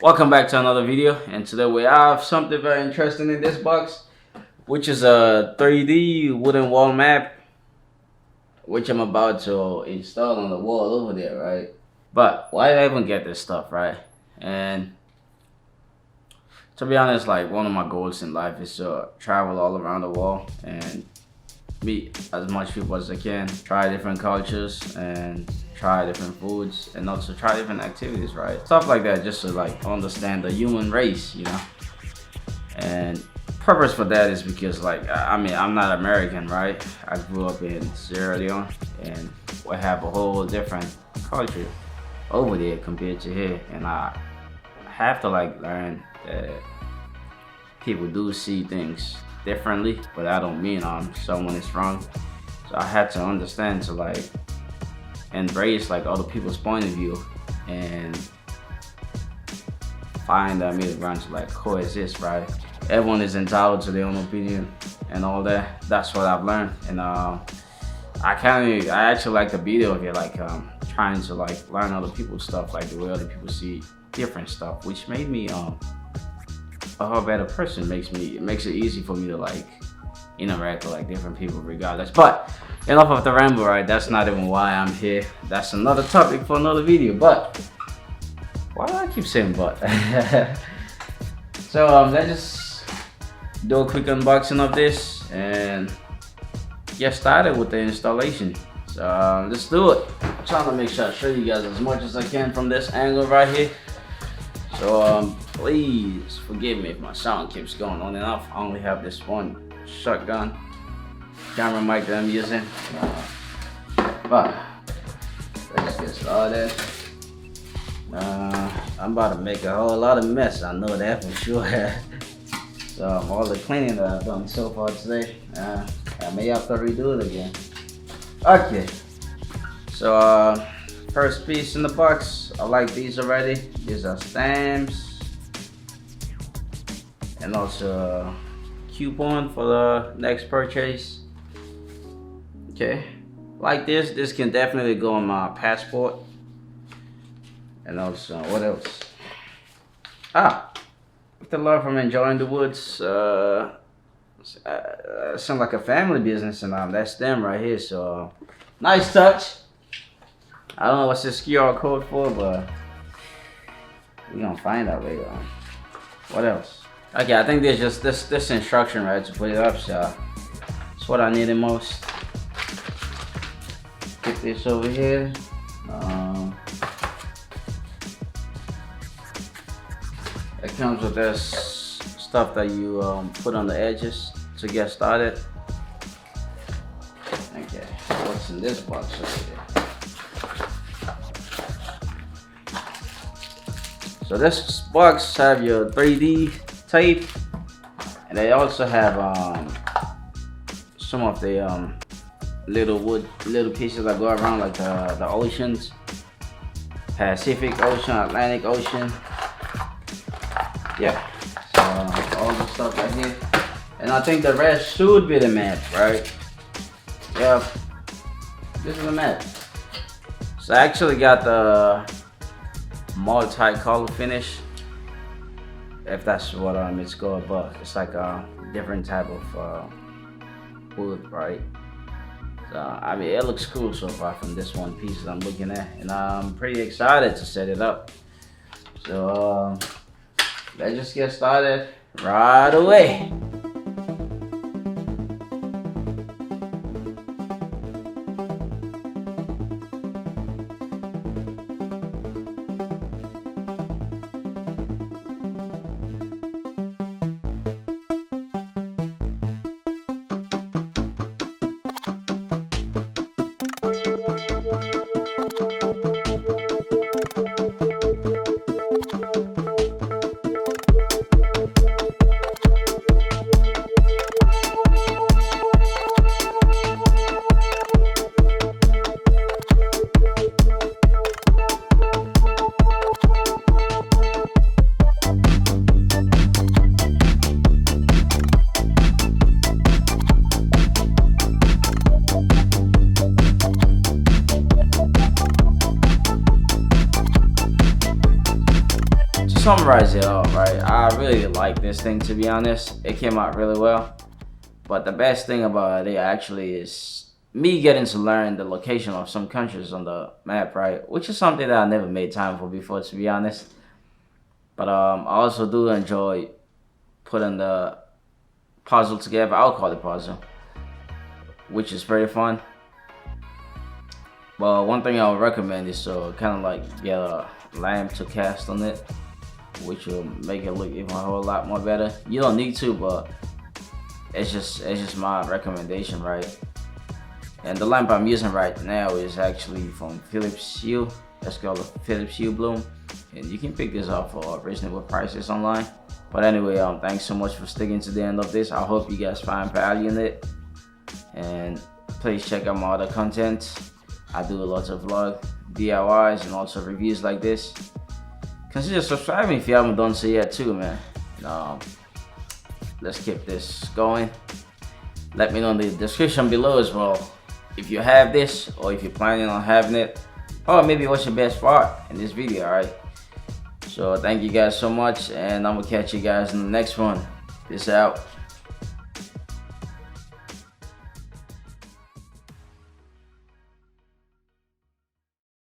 Welcome back to another video, and today we have something very interesting in this box, which is a 3D wooden wall map, which I'm about to install on the wall over there, right? But why did I even get this stuff, right? And to be honest, like one of my goals in life is to travel all around the world and meet as much people as I can, try different cultures and try different foods, and also try different activities, right? Stuff like that, just to like understand the human race, And purpose for that is because I'm not American, right? I grew up in Sierra Leone, and we have a whole different culture over there compared to here, and I have to learn that people do see things differently, but I don't mean someone is wrong. So I had to understand to embrace other people's point of view and find a middle ground to coexist, right? Everyone is entitled to their own opinion and all that. That's what I've learned, and I actually like the video of it, trying to learn other people's stuff, the way other people see different stuff, which made me a whole better person. It makes it easy for me to interact with different people regardless. But enough of the ramble, right? That's not even why I'm here. That's another topic for another video. But why do I keep saying but? So let's just do a quick unboxing of this and get started with the installation. So let's do it. I'm trying to make sure I show you guys as much as I can from this angle right here. So please forgive me if my sound keeps going on and off. I only have this one shotgun camera mic that I'm using. But let's get started. I'm about to make a whole lot of mess. I know that for sure. So all the cleaning that I've done so far today, I may have to redo it again. Okay. So first piece in the box, I like these already. These are stamps and also a coupon for the next purchase. Okay, like this can definitely go on my passport. And also, what else? With the love from enjoying the woods, sound like a family business, and that's them right here. So nice touch. I don't know what's this QR code for, but we're gonna find out later on. What else? Okay, I think there's just this instruction, right, to put it up. So it's what I needed most. Get this over here. It comes with this stuff that you put on the edges to get started. Okay, what's in this box over here? So this box have your 3D tape, and they also have some of the little pieces that go around, like the oceans, Pacific Ocean, Atlantic Ocean. Yeah, so all the stuff right here, and I think the rest should be the map, right? Yeah, this is the map. So I actually got the multi-color finish, if that's what it's called, but it's like a different type of wood, right? So I mean, it looks cool so far from this one piece that I'm looking at, and I'm pretty excited to set it up. So let's just get started right away. summarize it all, right? I really like this thing, to be honest. It came out really well. But the best thing about it actually is me getting to learn the location of some countries on the map, right? Which is something that I never made time for before, to be honest. But I also do enjoy putting the puzzle together. I'll call it puzzle, which is pretty fun. But one thing I would recommend is to kind of like get a lamp to cast on it, which will make it look even a whole lot more better. You don't need to, but it's just my recommendation, right? And the lamp I'm using right now is actually from Philips Hue. That's called a Philips Hue Bloom, and you can pick this up for reasonable prices online. But anyway, thanks so much for sticking to the end of this. I hope you guys find value in it, and please check out my other content. I do lots of vlog, DIYs, and also reviews like this. Consider subscribing if you haven't done so yet too, man. Let's keep this going. Let me know in the description below as well if you have this, or if you're planning on having it, or maybe what's your best part in this video, alright? So thank you guys so much, and I'm gonna catch you guys in the next one. Peace out.